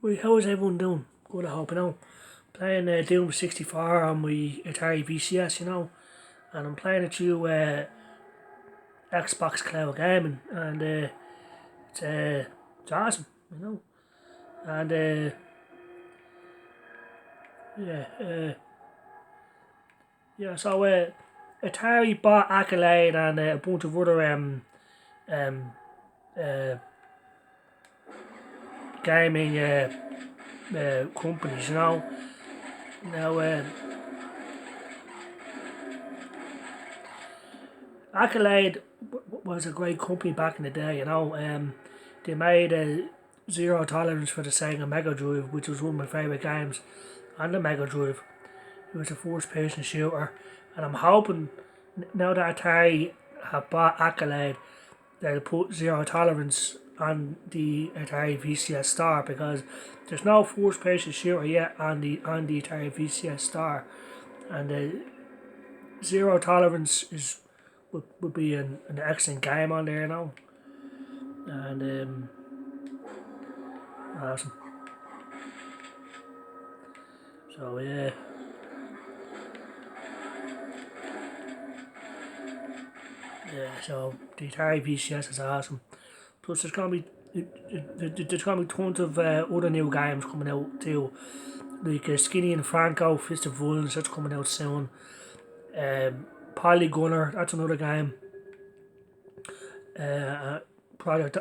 Right, how is everyone doing? Good, I hope, Playing Doom 64 on my Atari VCS, and I'm playing it through Xbox Cloud Gaming, and it's awesome, And yeah, so Atari bought Accolade and a bunch of other um, uh, gaming companies, Now, Accolade was a great company back in the day, They made a Zero Tolerance for the Sega Mega Drive, which was one of my favourite games on the Mega Drive. It was a first person shooter, and I'm hoping now that Atari have bought Accolade, they'll put Zero Tolerance on the Atari VCS Star, because there's no first person shooter yet on the Atari VCS Star, and the Zero Tolerance would be an excellent game on there, and awesome. So so the Atari VCS is awesome. Plus, there's gonna be tons of other new games coming out too, like Skinny and Franco, Fist of Violence, that's coming out soon. Polygunner, that's another game. Uh, Project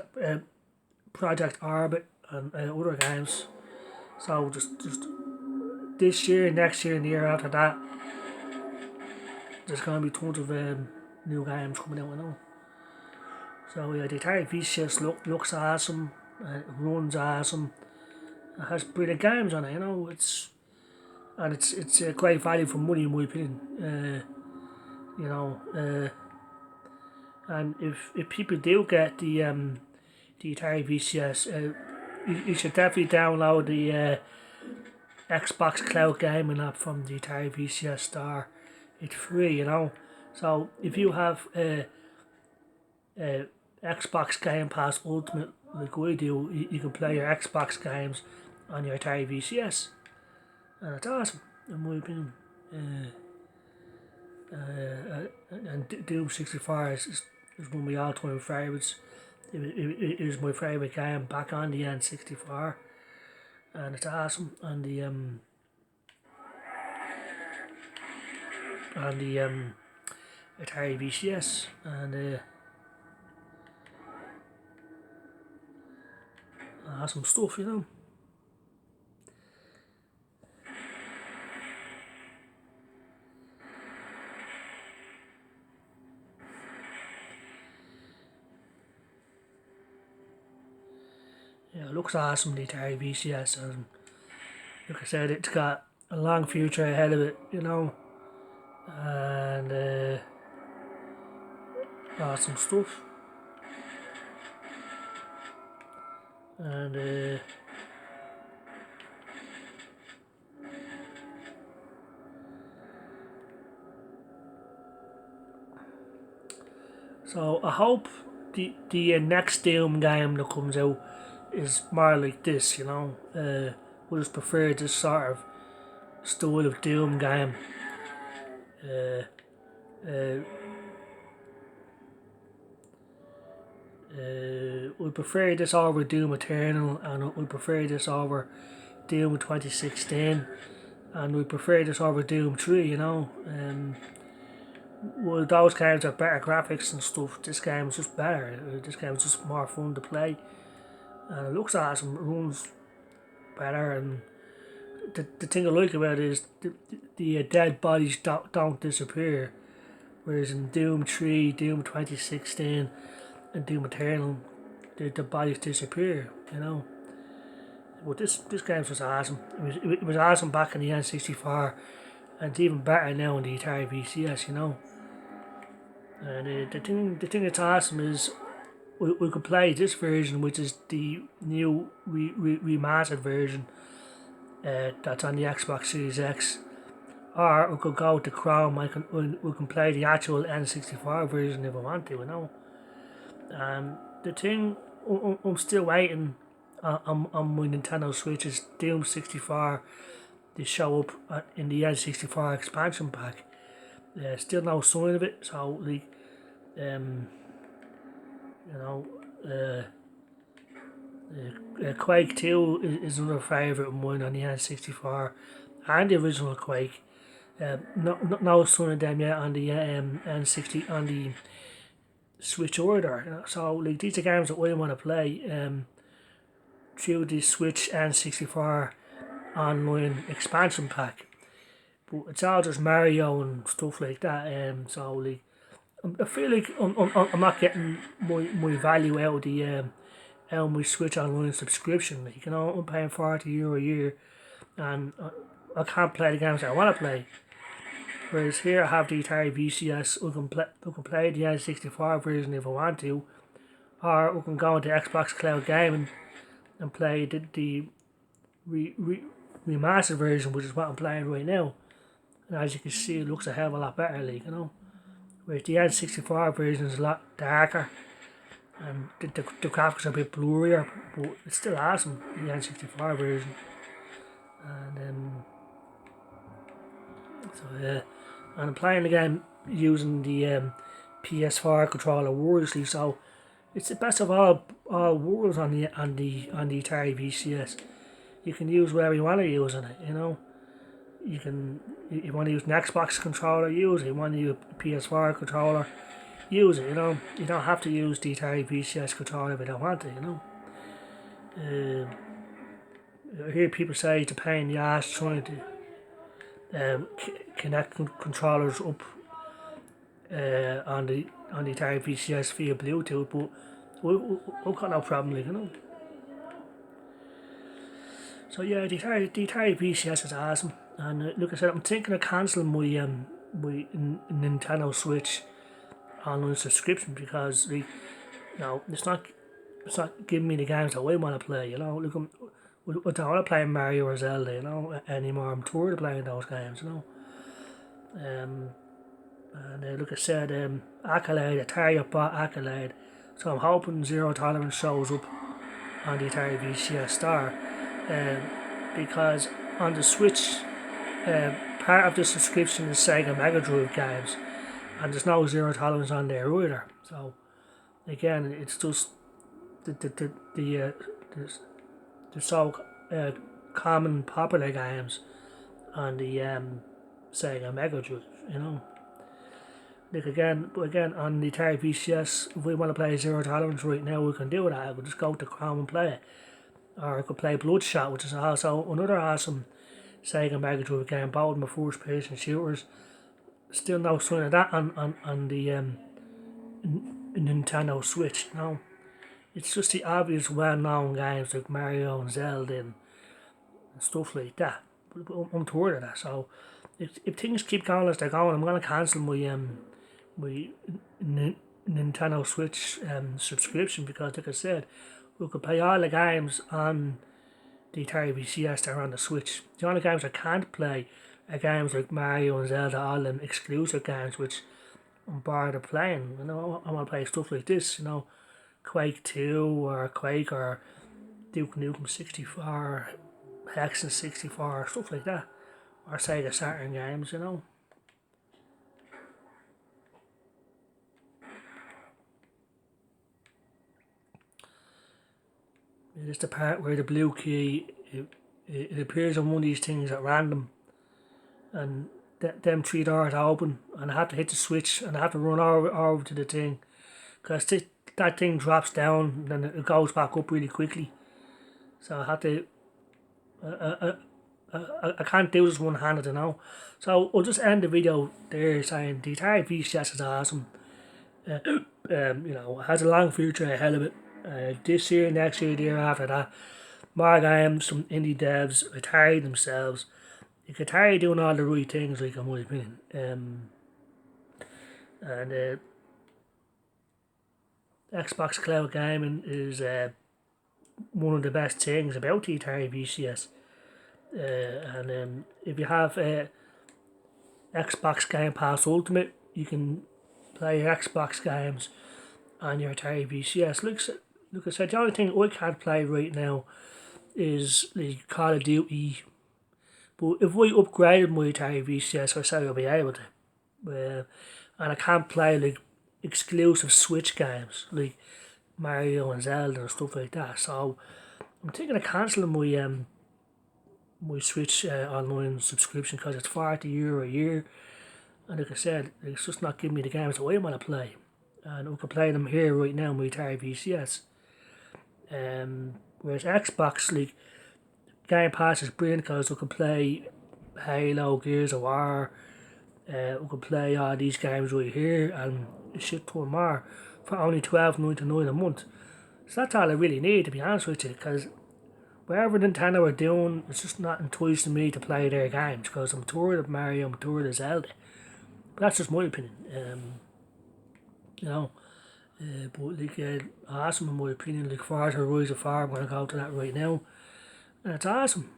Project Orbit and other games. So just this year, next year, and the year after that, there's gonna be tons of new games coming out. So yeah, the Atari VCS looks awesome, it runs awesome, it has brilliant games on it. It's a great value for money in my opinion. And if people do get the Atari VCS, you should definitely download the Xbox Cloud Gaming app from the Atari VCS Store. It's free, So if you have Xbox Game Pass Ultimate like I do, you can play your Xbox games on your Atari VCS, and it's awesome in my opinion. And Doom 64 is one of my all-time favourites. It is my favourite game back on the N64, and it's awesome on the Atari VCS, and awesome stuff, Yeah, it looks awesome, the Atari VCS, and like I said, it's got a long future ahead of it, and awesome stuff. And so I hope the next Doom game that comes out is more like this, I just prefer this sort of style of Doom game. Uh, uh, we prefer this over Doom Eternal, and we prefer this over Doom 2016, and we prefer this over Doom 3, Well, those games have better graphics and stuff. This game is just better. This game is just more fun to play, and it looks awesome. It runs better, and the thing I like about it is the dead bodies don't disappear. Whereas in Doom 3, Doom 2016, and Doom Eternal, the bodies disappear. But this game's just awesome. It was awesome back in the N64, and it's even better now in the Atari VCS. And the thing that's awesome is we could play this version, which is the new remastered version that's on the Xbox Series X, or we could go to Chrome. We can play the actual N64 version if we want to. The thing I'm still waiting on my Nintendo Switch is Doom 64. They show up in the N64 expansion pack. Still no sign of it, so like, you know, Quake 2 is another favourite of mine on the N64, and the original Quake. No sign of them yet on the N60 on the Switch order. You know? So like these are games that I want to play through the Switch N64 online expansion pack. But it's all just Mario and stuff like that. So like I feel like I'm not getting my value out of the out of my Switch online subscription. Like, you know, I'm paying €40 a year, and I can't play the games that I want to play. Whereas here I have the Atari VCS. I can play the N64 version if I want to, or I can go into Xbox Cloud Gaming and play the remastered version, which is what I'm playing right now. And as you can see, it looks a hell of a lot better, like, you know. Whereas the N64 version is a lot darker, and the graphics are a bit blurrier, but it's still awesome, the N64 version. And so yeah, and I'm playing again using the PS4 controller wirelessly, so it's the best of all worlds on the Atari VCS. You can use whatever you want to use in it, you know. You want to use an Xbox controller, use it. You want to use a PS4 controller, use it, you know. You don't have to use the Atari VCS controller if you don't want to, you know. I hear people say it's a pain in the ass trying to connect controllers up on the Atari VCS via Bluetooth, but we've got no problem, like, you know. So yeah, the Atari VCS is awesome, and like I said, I'm thinking of cancelling my Nintendo Switch online subscription because it's not giving me the games that I want to play. You know, look, I don't want to play Mario or Zelda, you know, anymore. I'm tired of playing those games, you know. And like I said, Accolade, Atari bought Accolade, so I'm hoping Zero Tolerance shows up on the Atari VCS Star, because on the Switch, part of the subscription is Sega Mega Drive games, and there's no Zero Tolerance on there either. So again, it's just the so common popular games on the Sega Mega Drive, you know. Like again on the Atari VCS, if we want to play Zero Tolerance right now, we can do that. I could just go to Chrome and play it, or I could play Bloodshot, which is also another awesome Sega Mega Drive game, both of my first person shooters. Still no sign of that on the Nintendo Switch. No, it's just the obvious well-known games like Mario and Zelda and stuff like that. But I'm tired of that. So if things keep going as they're going, I'm gonna cancel my Nintendo Switch subscription, because, like I said, we could play all the games on the Atari VCS that are on the Switch. The only games I can't play are games like Mario and Zelda, all them exclusive games which I'm bored of playing. You know, I want to play stuff like this, you know, Quake 2 or Quake or Duke Nukem 64, Hexen 64, stuff like that, or Sega Saturn games, you know. It's the part where the blue key, it appears on one of these things at random, and them three doors open, and I have to hit the switch, and I have to run over to the thing, because that thing drops down, and then it goes back up really quickly. So I have to, I can't do this one-handed, you know. So I'll just end the video there saying the Atari VCS is awesome. You know, it has a long future ahead of it. This year, next year, the year after that, more games from indie devs, Atari themselves. Like Atari doing all the right things, like, in my opinion. And Xbox Cloud Gaming is one of the best things about the Atari VCS. And if you have Xbox Game Pass Ultimate, you can play your Xbox games on your Atari VCS. Like I said, the only thing I can't play right now is like Call of Duty. But if we upgraded my Atari VCS, I say I'll be able to. And I can't play like exclusive Switch games like Mario and Zelda and stuff like that. So I'm thinking of cancelling my Switch online subscription because it's €40 a year. And like I said, it's just not giving me the games that I want to play. And I can play them here right now on my Atari VCS. Whereas Xbox, like, Game Pass is brilliant because I can play Halo, Gears of War, we can play all these games right here and a shit ton more for only $12.99 a month. So that's all I really need, to be honest with you, because whatever Nintendo are doing, it's just not enticing me to play their games because I'm tired of Mario, I'm tired of Zelda. But that's just my opinion. You know, but like awesome in my opinion. Like Forza Horizon 4, I'm gonna go to that right now, and it's awesome.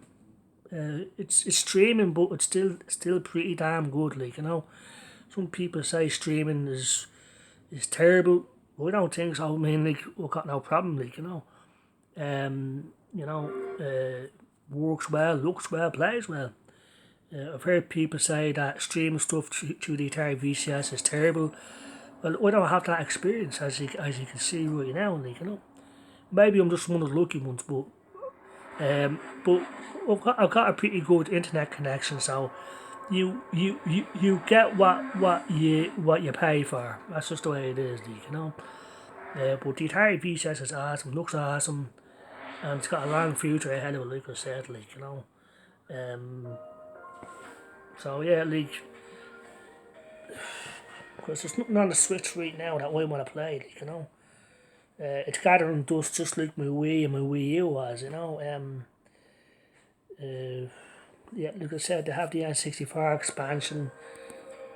It's streaming, but it's still pretty damn good. Like, you know, some people say streaming is terrible. I don't think so. I mean, like, we've got no problem. Like, you know, works well, looks well, plays well. I've heard people say that streaming stuff through the Atari VCS is terrible. Well, I don't have that experience, as you can see right now. Like, you know, maybe I'm just one of the lucky ones, but I've got a pretty good internet connection, so you get what you pay for. That's just the way it is, like, you know. But the Atari VCS is awesome, looks awesome, and it's got a long future ahead of it, like I said, like, you know. So yeah, like, because there's nothing on the Switch right now that I want to play, like, you know. It's gathering dust just like my Wii and my Wii U was, you know. Yeah, like I said, they have the N64 expansion,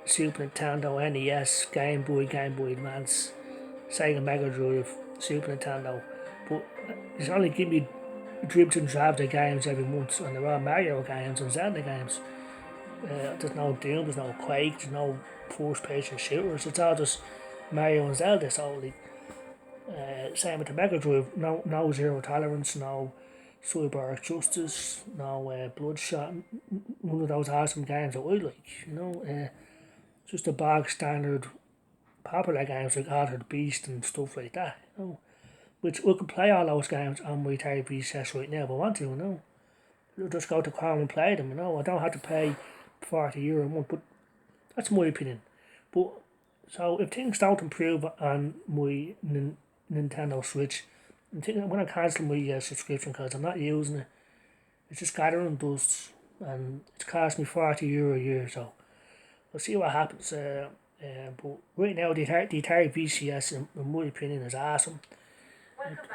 Super Nintendo, NES, Game Boy Advance, Sega Mega Drive, Super Nintendo. But it's only give me dribs and drabs of games every month, and they're all Mario games and Zelda games. There's no Doom, there's no Quake, there's no first person shooters. It's all just Mario and Zelda. So like, same with the Mega Drive. No Zero Tolerance, no Cyber Justice, no Bloodshot. None of those awesome games that I like. You know, just the bog standard popular games like Altered Beast and stuff like that. You know, which we can play all those games on my Atari VCS right now if I want to. You know, I'll just go to Chrome and play them. You know, I don't have to pay €40 a month, but that's my opinion. But so if things don't improve on my Nintendo Switch, I'm thinking I'm going to cancel my subscription because I'm not using it. It's just gathering dust, and it's cost me €40 a year. So we'll see what happens. But right now, the Atari VCS, in my opinion, is awesome.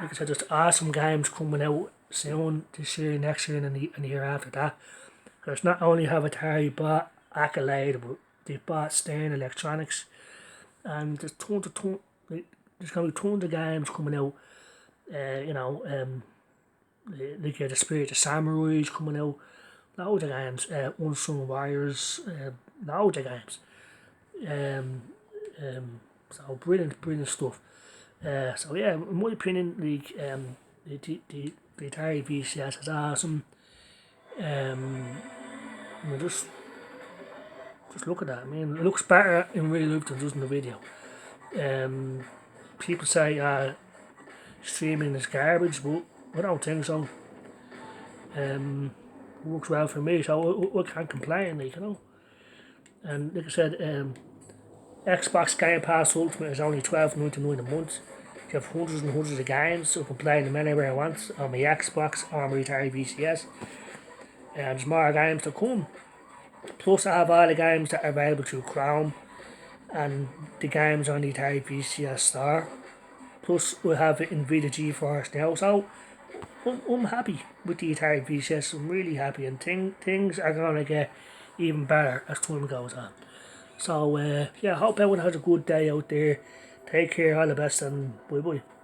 Like I said, there's awesome games coming out soon this year, next year, and the year after that. Because not only have Atari bought Accolade, but they've bought Stern Electronics, and there's like, there's going to be tons of games coming out. You know, like the Spirit of Samurai coming out, loads of games. Unsung Warriors, loads of games. So brilliant stuff. So yeah, in my opinion, like the Atari VCS is awesome. Just look at that. I mean, it looks better in real life than just in the video. People say streaming is garbage, but I don't think so. Works well for me, so I can't complain, like, you know. And like I said, Xbox Game Pass Ultimate is only $12.99 a month. You have hundreds and hundreds of games, so I can play them anywhere I want on my Xbox or my Atari VCS. And there's more games to come. Plus, I have all the games that are available through Chrome and the games on the Atari VCS store. Plus, we have it in Vita GeForce now, so I'm happy with the Atari VCS. I'm really happy, and things are going to get even better as time goes on. So, yeah, hope everyone has a good day out there. Take care, all the best, and bye bye.